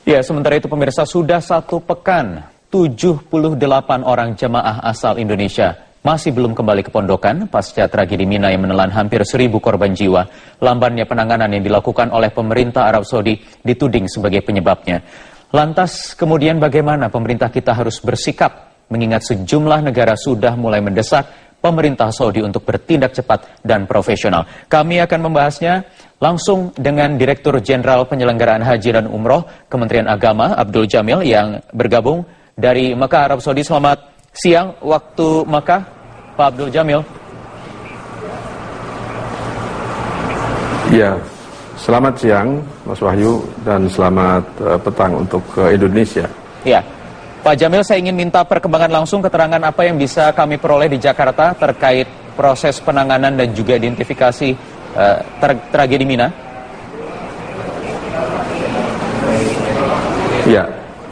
Ya, sementara itu pemirsa, sudah 1 pekan 78 orang jemaah asal Indonesia masih belum kembali ke pondokan pasca tragedi Mina yang menelan hampir 1.000 korban jiwa. Lambannya penanganan yang dilakukan oleh pemerintah Arab Saudi dituding sebagai penyebabnya. Lantas kemudian bagaimana pemerintah kita harus bersikap mengingat sejumlah negara sudah mulai mendesak pemerintah Saudi untuk bertindak cepat dan profesional. Kami akan membahasnya langsung dengan Direktur Jenderal Penyelenggaraan Haji dan Umroh Kementerian Agama Abdul Jamil yang bergabung dari Mekah, Arab Saudi. Selamat siang waktu Mekah, Pak Abdul Jamil. Ya, selamat siang Mas Wahyu dan selamat petang untuk Indonesia. Ya, Pak Jamil, saya ingin minta perkembangan langsung keterangan apa yang bisa kami peroleh di Jakarta terkait proses penanganan dan juga identifikasi tragedi Mina. Ya,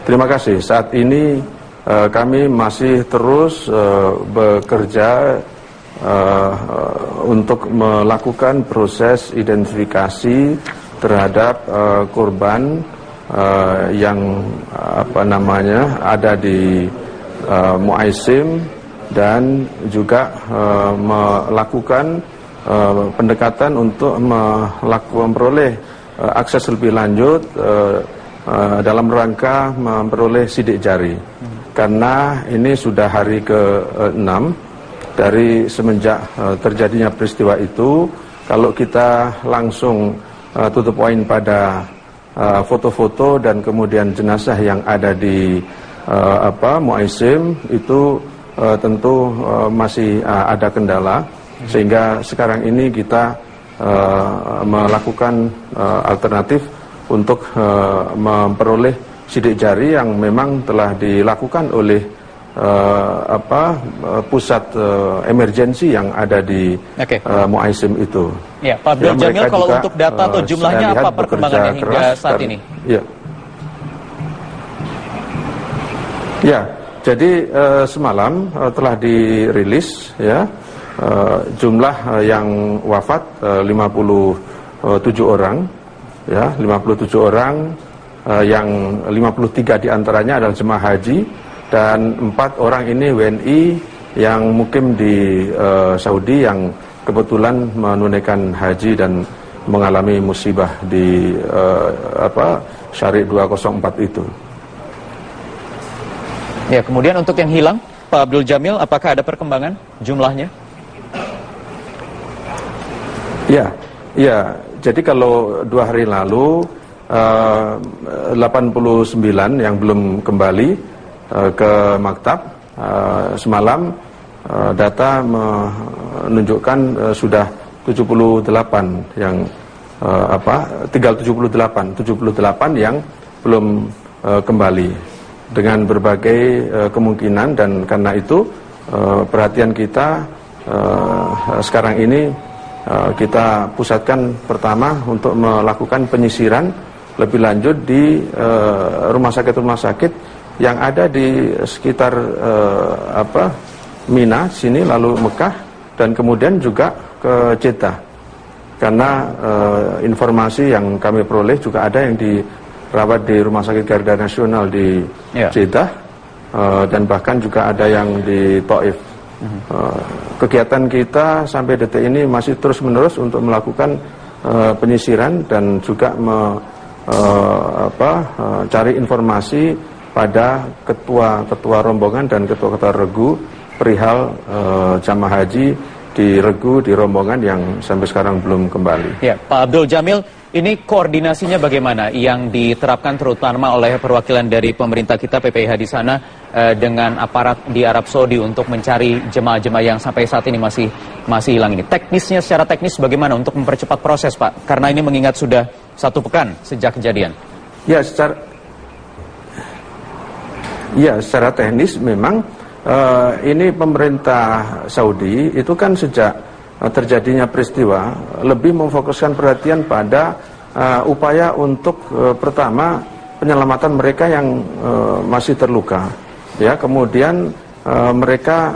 terima kasih. Saat ini kami masih terus bekerja untuk melakukan proses identifikasi terhadap korban yang ada di Muaisim dan juga melakukan pendekatan untuk memperoleh akses lebih lanjut dalam rangka memperoleh sidik jari. Karena ini sudah hari ke-6 dari semenjak terjadinya peristiwa itu. Kalau kita langsung tutup poin pada foto-foto dan kemudian jenazah yang ada di Muaisim itu tentu masih ada kendala, sehingga sekarang ini kita melakukan alternatif untuk memperoleh sidik jari yang memang telah dilakukan oleh pusat emergensi yang ada di Muaisim itu. Ya, Pak Abdul Jamil, kalau untuk data atau jumlahnya apa perkembangannya hingga saat ini? Ya, jadi semalam telah dirilis ya jumlah yang wafat 57 orang, ya 57 orang, yang 53 diantaranya adalah jemaah haji dan 4 orang ini WNI yang mukim di Saudi yang kebetulan menunaikan haji dan mengalami musibah di Syariq 204 itu. Ya, kemudian untuk yang hilang, Pak Abdul Jamil, apakah ada perkembangan jumlahnya? Ya, jadi kalau 2 hari lalu 89 yang belum kembali ke maktab. Semalam data menunjukkan sudah 78 yang tinggal 78 yang belum kembali dengan berbagai kemungkinan, dan karena itu perhatian kita sekarang ini kita pusatkan pertama untuk melakukan penyisiran lebih lanjut di rumah sakit yang ada di sekitar Mina sini, lalu Mekah, dan kemudian juga ke Jeddah. Karena informasi yang kami peroleh juga ada yang dirawat di Rumah Sakit Garuda Nasional di Jeddah, dan bahkan juga ada yang di Taif. Kegiatan kita sampai detik ini masih terus-menerus untuk melakukan penyisiran dan juga cari informasi pada ketua rombongan dan ketua regu perihal jamaah haji di regu di rombongan yang sampai sekarang belum kembali. Ya, Pak Abdul Jamil, ini koordinasinya bagaimana yang diterapkan terutama oleh perwakilan dari pemerintah kita PPIH di sana dengan aparat di Arab Saudi untuk mencari jemaah-jemaah yang sampai saat ini masih hilang ini? Teknisnya, secara teknis bagaimana untuk mempercepat proses, Pak? Karena ini mengingat sudah 1 pekan sejak kejadian. Ya, secara teknis memang ini pemerintah Saudi itu kan sejak terjadinya peristiwa lebih memfokuskan perhatian pada upaya untuk pertama penyelamatan mereka yang masih terluka, ya, kemudian mereka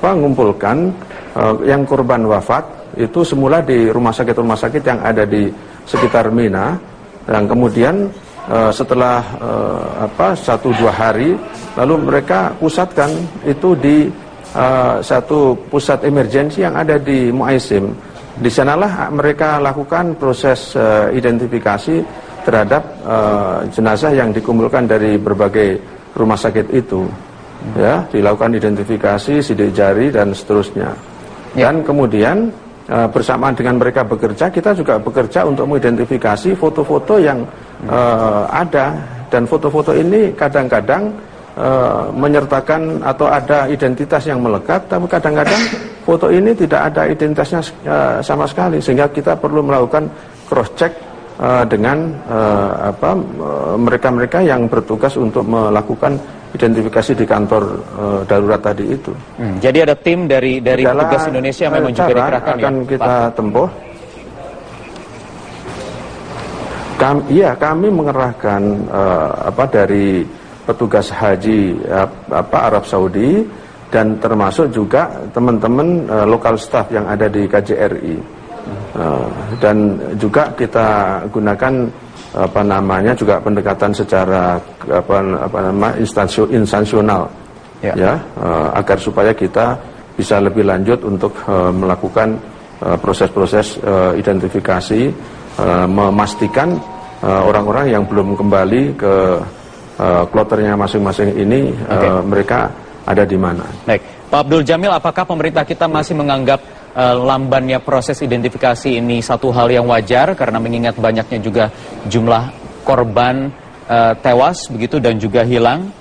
mengumpulkan yang korban wafat itu semula di rumah sakit yang ada di sekitar Mina, dan kemudian setelah 1-2 hari, lalu mereka pusatkan itu di satu pusat emergensi yang ada di Muaisim. Di sanalah mereka lakukan proses identifikasi terhadap jenazah yang dikumpulkan dari berbagai rumah sakit itu. Ya, dilakukan identifikasi, sidik jari dan seterusnya. Dan kemudian bersamaan dengan mereka bekerja, kita juga bekerja untuk mengidentifikasi foto-foto yang ada, dan foto-foto ini kadang-kadang menyertakan atau ada identitas yang melekat, tapi kadang-kadang foto ini tidak ada identitasnya sama sekali, sehingga kita perlu melakukan cross check dengan mereka-mereka yang bertugas untuk melakukan identifikasi di kantor darurat tadi itu. Jadi ada tim dari petugas Indonesia yang memang juga dikerahkan akan kita tempuh. Kami mengerahkan dari petugas haji Arab Saudi, dan termasuk juga teman-teman lokal staff yang ada di KJRI. Dan juga kita gunakan juga pendekatan secara instansional, agar supaya kita bisa lebih lanjut untuk melakukan proses-proses identifikasi, memastikan orang-orang yang belum kembali ke kloternya masing-masing ini mereka ada di mana. Baik, Pak Abdul Jamil, apakah pemerintah kita masih menganggap lambannya proses identifikasi ini satu hal yang wajar karena mengingat banyaknya juga jumlah korban tewas begitu dan juga hilang,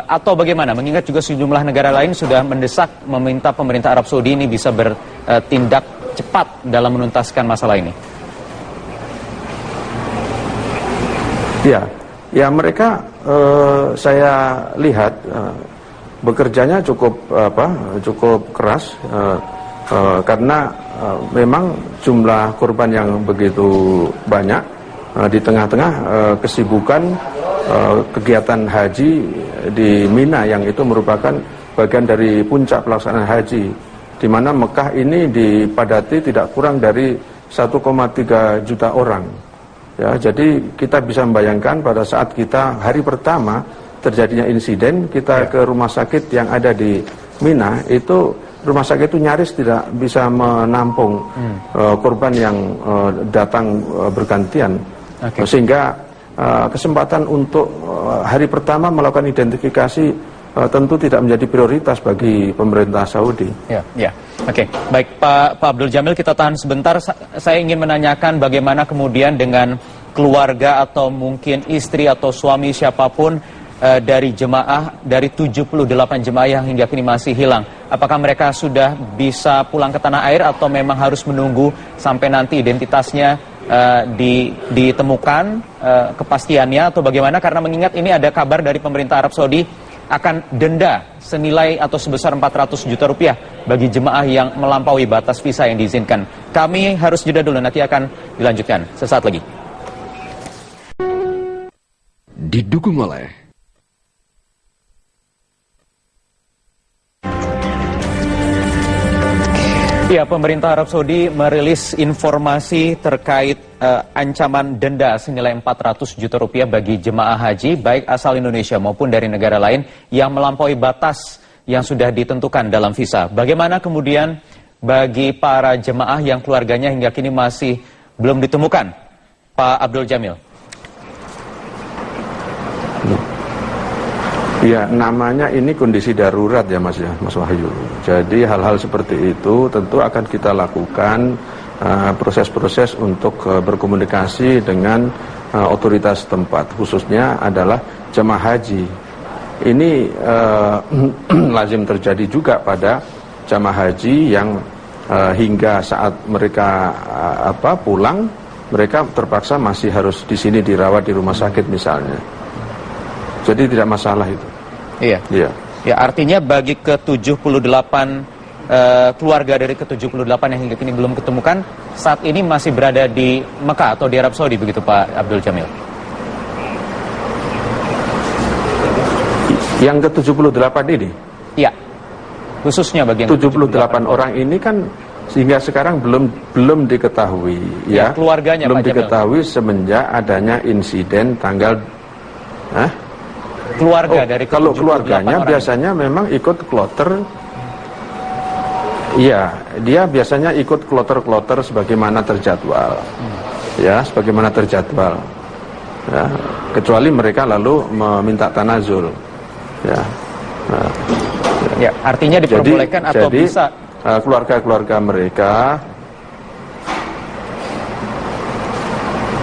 atau bagaimana? Mengingat juga sejumlah negara lain sudah mendesak meminta pemerintah Arab Saudi ini bisa bertindak cepat dalam menuntaskan masalah ini. Ya mereka saya lihat bekerjanya cukup keras, karena memang jumlah korban yang begitu banyak di tengah-tengah kesibukan kegiatan haji di Mina, yang itu merupakan bagian dari puncak pelaksanaan haji, di mana Mekah ini dipadati tidak kurang dari 1,3 juta orang. Ya, jadi kita bisa membayangkan pada saat kita hari pertama terjadinya insiden, kita ke rumah sakit yang ada di Mina, itu rumah sakit itu nyaris tidak bisa menampung korban yang datang bergantian. Sehingga kesempatan untuk hari pertama melakukan identifikasi tentu tidak menjadi prioritas bagi pemerintah Saudi. Oke, baik Pak Abdul Jamil, kita tahan sebentar. Saya ingin menanyakan bagaimana kemudian dengan keluarga atau mungkin istri atau suami siapapun dari jemaah, dari 78 jemaah yang hingga kini masih hilang. Apakah mereka sudah bisa pulang ke tanah air atau memang harus menunggu sampai nanti identitasnya ditemukan, kepastiannya, atau bagaimana? Karena mengingat ini ada kabar dari pemerintah Arab Saudi akan denda senilai atau sebesar 400 juta rupiah bagi jemaah yang melampaui batas visa yang diizinkan. Kami harus jeda dulu, nanti akan dilanjutkan sesaat lagi. Didukung oleh Ya, pemerintah Arab Saudi merilis informasi terkait ancaman denda senilai 400 juta rupiah bagi jemaah haji baik asal Indonesia maupun dari negara lain yang melampaui batas yang sudah ditentukan dalam visa. Bagaimana kemudian bagi para jemaah yang keluarganya hingga kini masih belum ditemukan, Pak Abdul Jamil? Ya, namanya ini kondisi darurat ya Mas Wahyu. Jadi hal-hal seperti itu tentu akan kita lakukan proses-proses untuk berkomunikasi dengan otoritas tempat, khususnya adalah jemaah haji. Ini lazim terjadi juga pada jemaah haji yang hingga saat mereka pulang, mereka terpaksa masih harus di sini dirawat di rumah sakit misalnya. Jadi tidak masalah itu. Iya. Ya, artinya bagi ke-78 keluarga dari ke-78 yang hingga kini belum ketemukan, saat ini masih berada di Mekah atau di Arab Saudi, begitu Pak Abdul Jamil? Yang ke-78 ini? Iya. Khususnya bagi yang 78 orang ini kan sehingga sekarang belum diketahui ya, keluarganya belum Pak Jamil diketahui semenjak adanya insiden tanggal keluarga dari kalau 78 keluarganya orang biasanya memang ikut kloter. Iya, dia biasanya ikut kloter-kloter sebagaimana terjadwal. Ya, sebagaimana terjadwal. Ya, kecuali mereka lalu meminta tanazul. Ya. Nah, ya, artinya diperbolehkan atau jadi, bisa keluarga-keluarga mereka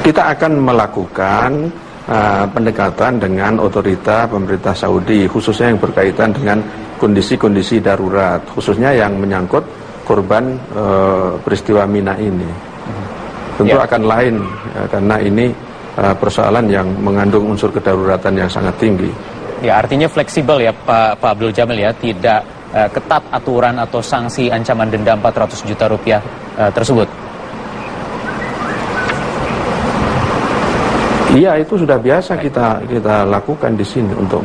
kita akan melakukan pendekatan dengan otorita pemerintah Saudi, khususnya yang berkaitan dengan kondisi-kondisi darurat, khususnya yang menyangkut korban peristiwa Mina ini. Tentu akan lain karena ini persoalan yang mengandung unsur kedaruratan yang sangat tinggi. Ya, artinya fleksibel ya Pak Abdul Jamil ya, tidak ketat aturan atau sanksi ancaman denda 400 juta rupiah tersebut. Iya, itu sudah biasa kita lakukan di sini untuk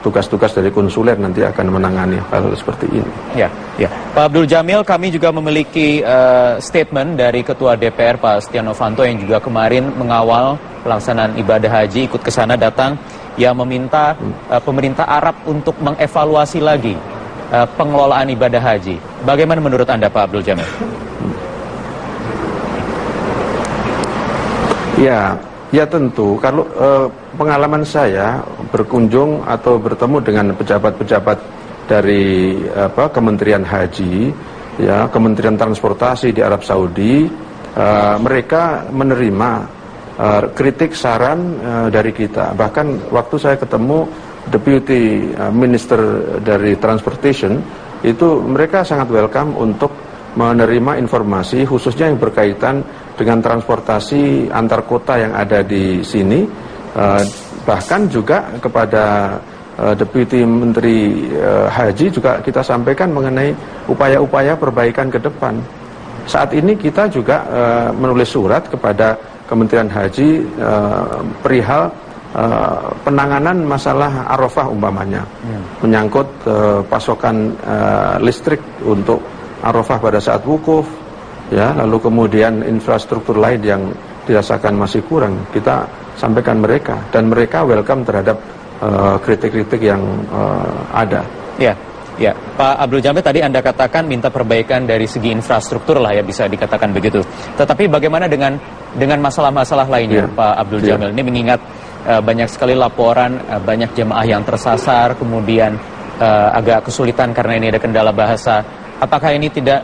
tugas-tugas dari konsuler nanti akan menangani hal seperti ini. Ya, ya. Pak Abdul Jamil, kami juga memiliki statement dari Ketua DPR Pak Setia Novanto yang juga kemarin mengawal pelaksanaan ibadah haji, ikut ke sana datang, yang meminta pemerintah Arab untuk mengevaluasi lagi pengelolaan ibadah haji. Bagaimana menurut Anda Pak Abdul Jamil? Ya tentu. Kalau pengalaman saya berkunjung atau bertemu dengan pejabat-pejabat dari Kementerian Haji, ya Kementerian Transportasi di Arab Saudi, mereka menerima kritik saran dari kita. Bahkan waktu saya ketemu Deputy Minister dari Transportation, itu mereka sangat welcome untuk menerima informasi khususnya yang berkaitan dengan transportasi antar kota yang ada di sini, bahkan juga kepada Deputi Menteri Haji juga kita sampaikan mengenai upaya-upaya perbaikan ke depan. Saat ini kita juga menulis surat kepada Kementerian Haji perihal penanganan masalah Arafah umpamanya, menyangkut pasokan listrik untuk Arafah pada saat wukuf, ya, lalu kemudian infrastruktur lain yang dirasakan masih kurang, kita sampaikan mereka, dan mereka welcome terhadap kritik-kritik yang ada. Ya, ya, Pak Abdul Jamil, tadi Anda katakan minta perbaikan dari segi infrastruktur lah ya, bisa dikatakan begitu. Tetapi bagaimana dengan masalah-masalah lainnya, Pak Abdul Jamil? Ini mengingat banyak sekali laporan, banyak jemaah yang tersasar, kemudian agak kesulitan karena ini ada kendala bahasa. Apakah ini tidak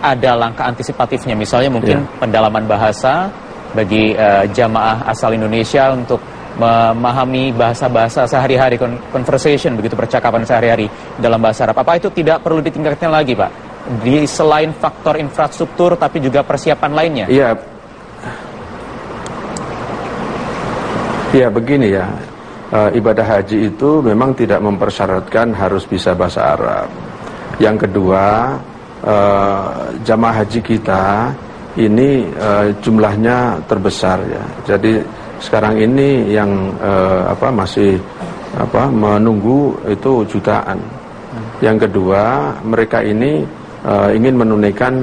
ada langkah antisipatifnya, misalnya mungkin pendalaman bahasa bagi jamaah asal Indonesia untuk memahami bahasa-bahasa sehari-hari, conversation, begitu, percakapan sehari-hari dalam bahasa Arab. Apa itu tidak perlu ditingkatkan lagi, Pak? Di selain faktor infrastruktur, tapi juga persiapan lainnya? Iya, begini ya. Ibadah haji itu memang tidak mempersyaratkan harus bisa bahasa Arab. Yang kedua, jamaah haji kita ini jumlahnya terbesar ya. Jadi sekarang ini yang masih menunggu itu jutaan. Yang kedua, mereka ini ingin menunaikan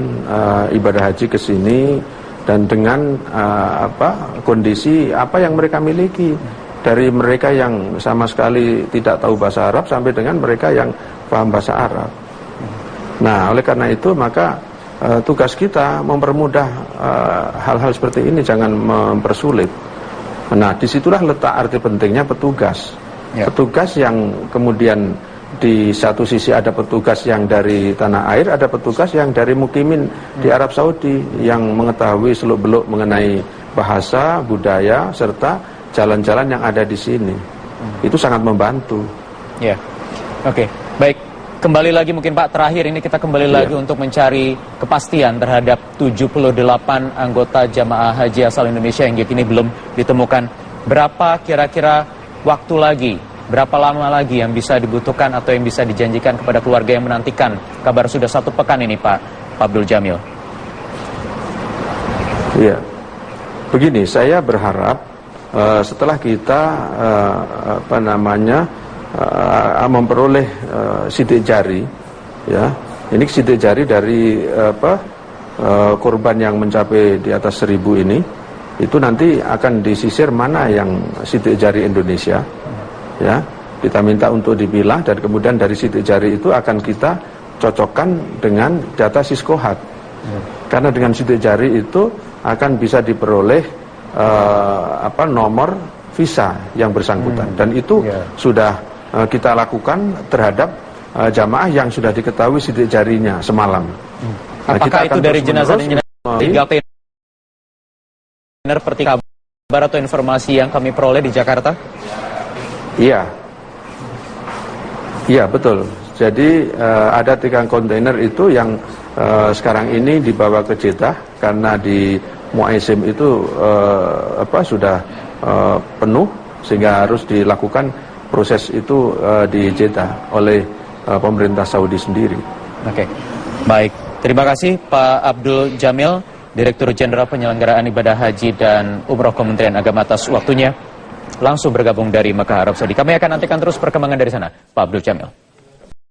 ibadah haji ke sini dan dengan kondisi apa yang mereka miliki, dari mereka yang sama sekali tidak tahu bahasa Arab sampai dengan mereka yang paham bahasa Arab. Nah, oleh karena itu maka tugas kita mempermudah hal-hal seperti ini, jangan mempersulit. Nah, disitulah letak arti pentingnya petugas. Petugas yang kemudian di satu sisi ada petugas yang dari tanah air, ada petugas yang dari mukimin di Arab Saudi yang mengetahui seluk-beluk mengenai bahasa, budaya, serta jalan-jalan yang ada di sini. Itu sangat membantu. Ya, oke, baik. Kembali lagi mungkin Pak, terakhir ini kita kembali lagi untuk mencari kepastian terhadap 78 anggota jamaah haji asal Indonesia yang kini belum ditemukan. Berapa kira-kira waktu lagi, berapa lama lagi yang bisa dibutuhkan atau yang bisa dijanjikan kepada keluarga yang menantikan kabar sudah 1 pekan ini, Pak Abdul Jamil? Iya, begini, saya berharap setelah kita memperoleh sidik jari, ya, Ini sidik jari dari korban yang mencapai di atas 1.000 ini, itu nanti akan disisir mana yang sidik jari Indonesia, ya. Kita minta untuk dipilah dan kemudian dari sidik jari itu akan kita cocokkan dengan data Siskohat. Karena dengan sidik jari itu akan bisa diperoleh nomor visa yang bersangkutan. Dan itu sudah kita lakukan terhadap jamaah yang sudah diketahui sidik jarinya semalam. Apakah itu dari jenazah tinggal seperti kabar atau informasi yang kami peroleh di Jakarta? Iya, betul. Jadi ada 3 kontainer itu yang sekarang ini dibawa ke Jeddah karena di Muaisim itu sudah penuh sehingga harus dilakukan proses itu di Jeddah oleh pemerintah Saudi sendiri. Oke, baik. Terima kasih Pak Abdul Jamil, Direktur Jenderal Penyelenggaraan Ibadah Haji dan Umroh Kementerian Agama atas waktunya langsung bergabung dari Mekah, Arab Saudi. Kami akan nantikan terus perkembangan dari sana, Pak Abdul Jamil.